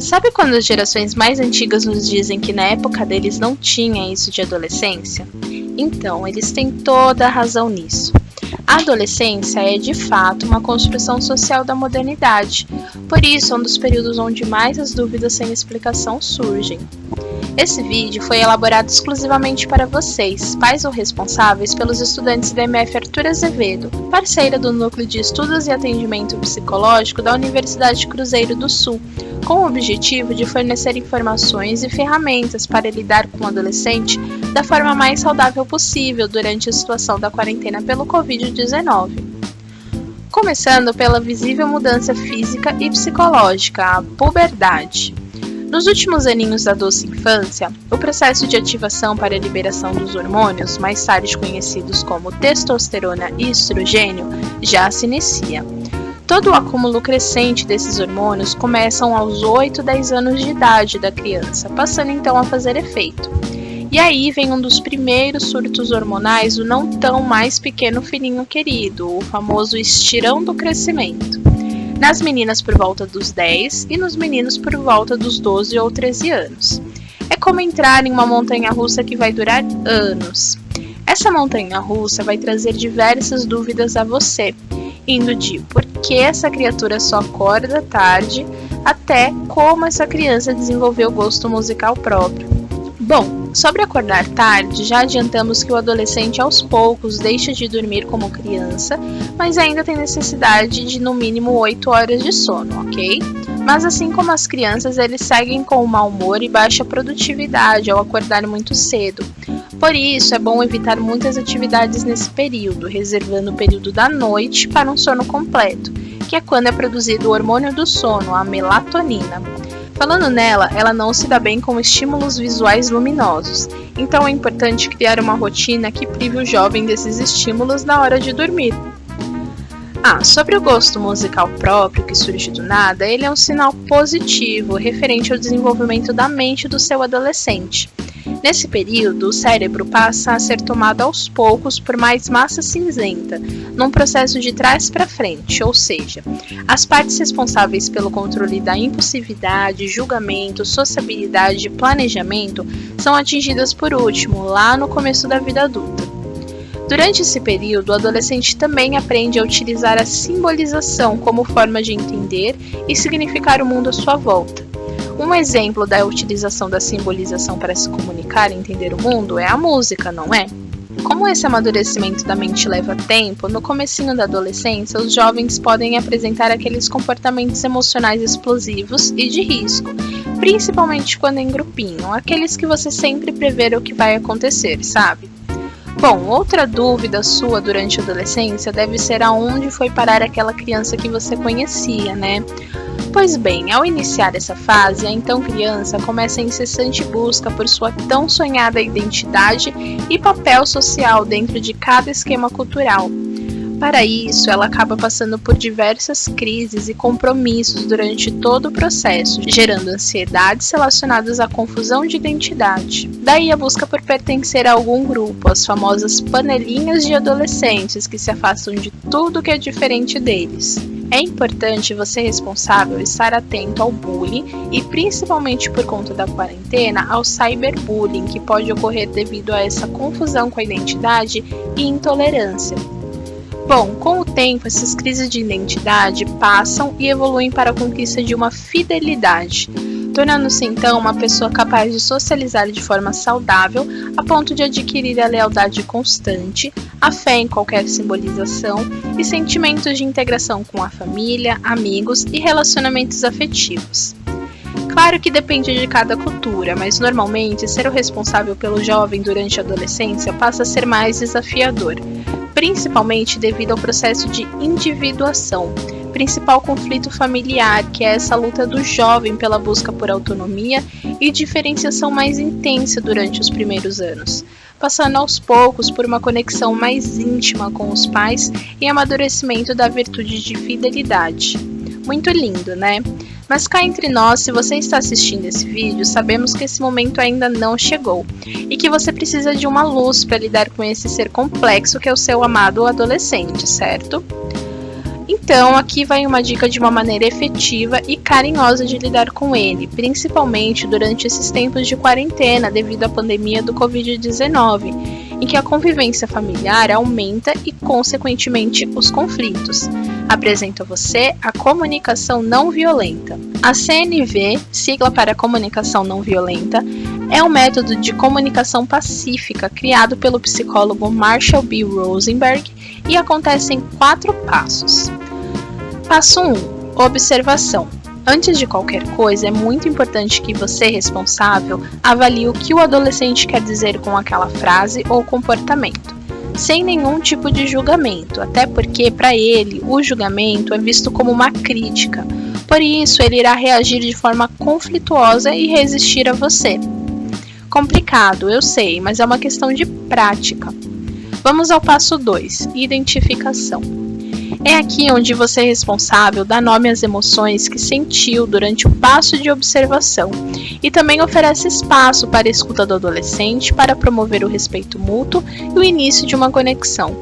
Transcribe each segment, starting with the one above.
Sabe quando as gerações mais antigas nos dizem que na época deles não tinha isso de adolescência? Então, eles têm toda a razão nisso. A adolescência é, de fato, uma construção social da modernidade. Por isso, é um dos períodos onde mais as dúvidas sem explicação surgem. Esse vídeo foi elaborado exclusivamente para vocês, pais ou responsáveis pelos estudantes da MF Arthur Azevedo, parceira do Núcleo de Estudos e Atendimento Psicológico da Universidade Cruzeiro do Sul, com o objetivo de fornecer informações e ferramentas para lidar com o adolescente da forma mais saudável possível durante a situação da quarentena pelo Covid-19. Começando pela visível mudança física e psicológica, a puberdade. Nos últimos aninhos da doce infância, o processo de ativação para a liberação dos hormônios, mais tarde conhecidos como testosterona e estrogênio, já se inicia. Todo o acúmulo crescente desses hormônios começam aos 8, 10 anos de idade da criança, passando então a fazer efeito. E aí vem um dos primeiros surtos hormonais do não tão mais pequeno filhinho querido, o famoso estirão do crescimento. Nas meninas por volta dos 10 e nos meninos por volta dos 12 ou 13 anos. É como entrar em uma montanha-russa que vai durar anos. Essa montanha-russa vai trazer diversas dúvidas a você, indo de por que essa criatura só acorda tarde, até como essa criança desenvolveu gosto musical próprio. Bom, sobre acordar tarde, já adiantamos que o adolescente aos poucos deixa de dormir como criança, mas ainda tem necessidade de no mínimo 8 horas de sono, ok? Mas assim como as crianças, eles seguem com o mau humor e baixa produtividade ao acordar muito cedo. Por isso, é bom evitar muitas atividades nesse período, reservando o período da noite para um sono completo, que é quando é produzido o hormônio do sono, a melatonina. Falando nela, ela não se dá bem com estímulos visuais luminosos, então é importante criar uma rotina que prive o jovem desses estímulos na hora de dormir. Sobre o gosto musical próprio que surge do nada, ele é um sinal positivo referente ao desenvolvimento da mente do seu adolescente. Nesse período, o cérebro passa a ser tomado aos poucos por mais massa cinzenta, num processo de trás para frente, ou seja, as partes responsáveis pelo controle da impulsividade, julgamento, sociabilidade e planejamento são atingidas por último, lá no começo da vida adulta. Durante esse período, o adolescente também aprende a utilizar a simbolização como forma de entender e significar o mundo à sua volta. Um exemplo da utilização da simbolização para se comunicar e entender o mundo é a música, não é? Como esse amadurecimento da mente leva tempo, no comecinho da adolescência, os jovens podem apresentar aqueles comportamentos emocionais explosivos e de risco, principalmente quando em grupinho, aqueles que você sempre prevê o que vai acontecer, sabe? Bom, outra dúvida sua durante a adolescência deve ser aonde foi parar aquela criança que você conhecia, né? Pois bem, ao iniciar essa fase, a então criança começa a incessante busca por sua tão sonhada identidade e papel social dentro de cada esquema cultural. Para isso, ela acaba passando por diversas crises e compromissos durante todo o processo, gerando ansiedades relacionadas à confusão de identidade. Daí a busca por pertencer a algum grupo, as famosas panelinhas de adolescentes que se afastam de tudo que é diferente deles. É importante você responsável estar atento ao bullying e, principalmente por conta da quarentena, ao cyberbullying que pode ocorrer devido a essa confusão com a identidade e intolerância. Bom, com o tempo, essas crises de identidade passam e evoluem para a conquista de uma fidelidade, tornando-se então uma pessoa capaz de socializar de forma saudável a ponto de adquirir a lealdade constante, a fé em qualquer simbolização e sentimentos de integração com a família, amigos e relacionamentos afetivos. Claro que depende de cada cultura, mas normalmente ser o responsável pelo jovem durante a adolescência passa a ser mais desafiador, principalmente devido ao processo de individuação, principal conflito familiar, que é essa luta do jovem pela busca por autonomia e diferenciação mais intensa durante os primeiros anos, passando aos poucos por uma conexão mais íntima com os pais e amadurecimento da virtude de fidelidade. Muito lindo, né? Mas cá entre nós, se você está assistindo esse vídeo, sabemos que esse momento ainda não chegou e que você precisa de uma luz para lidar com esse ser complexo que é o seu amado adolescente, certo? Então, Então, aqui vai uma dica de uma maneira efetiva e carinhosa de lidar com ele, principalmente durante esses tempos de quarentena devido à pandemia do Covid-19, em que a convivência familiar aumenta e, consequentemente, os conflitos. Apresento a você a comunicação não violenta. A CNV, sigla para comunicação não violenta, é um método de comunicação pacífica criado pelo psicólogo Marshall B. Rosenberg e acontece em 4 passos. Passo 1. Observação. Antes de qualquer coisa, é muito importante que você, responsável, avalie o que o adolescente quer dizer com aquela frase ou comportamento, sem nenhum tipo de julgamento, até porque, para ele, o julgamento é visto como uma crítica. Por isso, ele irá reagir de forma conflituosa e resistir a você. Complicado, eu sei, mas é uma questão de prática. Vamos ao passo 2, identificação. É aqui onde você, responsável, dá nome às emoções que sentiu durante o passo de observação e também oferece espaço para a escuta do adolescente para promover o respeito mútuo e o início de uma conexão.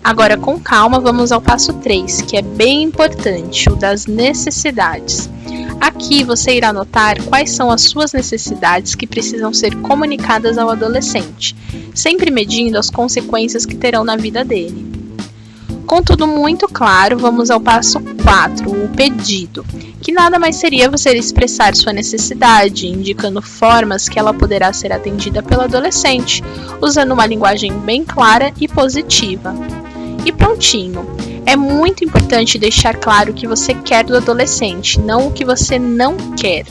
Agora, com calma, vamos ao passo 3, que é bem importante, o das necessidades. Aqui você irá notar quais são as suas necessidades que precisam ser comunicadas ao adolescente, sempre medindo as consequências que terão na vida dele. Com tudo muito claro, vamos ao passo 4, o pedido, que nada mais seria você expressar sua necessidade, indicando formas que ela poderá ser atendida pelo adolescente, usando uma linguagem bem clara e positiva. E prontinho! É muito importante deixar claro o que você quer do adolescente, não o que você não quer.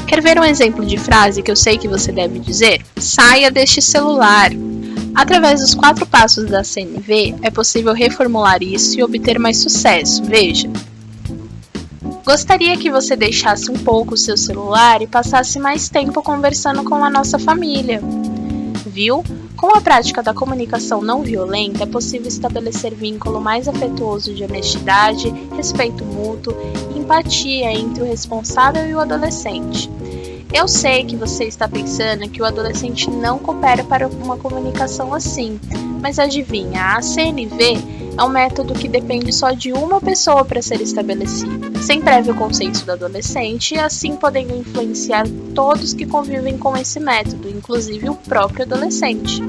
Quer ver um exemplo de frase que eu sei que você deve dizer? Saia deste celular! Através dos 4 passos da CNV, é possível reformular isso e obter mais sucesso. Veja. Gostaria que você deixasse um pouco o seu celular e passasse mais tempo conversando com a nossa família. Viu? Com a prática da comunicação não violenta, é possível estabelecer vínculo mais afetuoso de honestidade, respeito mútuo e empatia entre o responsável e o adolescente. Eu sei que você está pensando que o adolescente não coopera para uma comunicação assim, mas adivinha, a CNV é um método que depende só de uma pessoa para ser estabelecido, sem prévio consenso do adolescente e assim podendo influenciar todos que convivem com esse método, inclusive o próprio adolescente.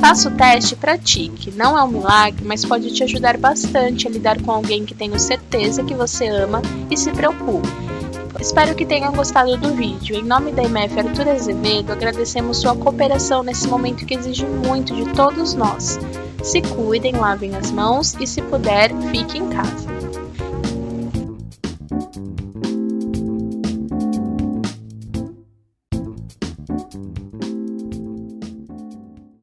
Faça o teste e pratique, não é um milagre, mas pode te ajudar bastante a lidar com alguém que tenho certeza que você ama e se preocupe. Espero que tenham gostado do vídeo. Em nome da IMF Arthur Azevedo, agradecemos sua cooperação nesse momento que exige muito de todos nós. Se cuidem, lavem as mãos e, se puder, fique em casa.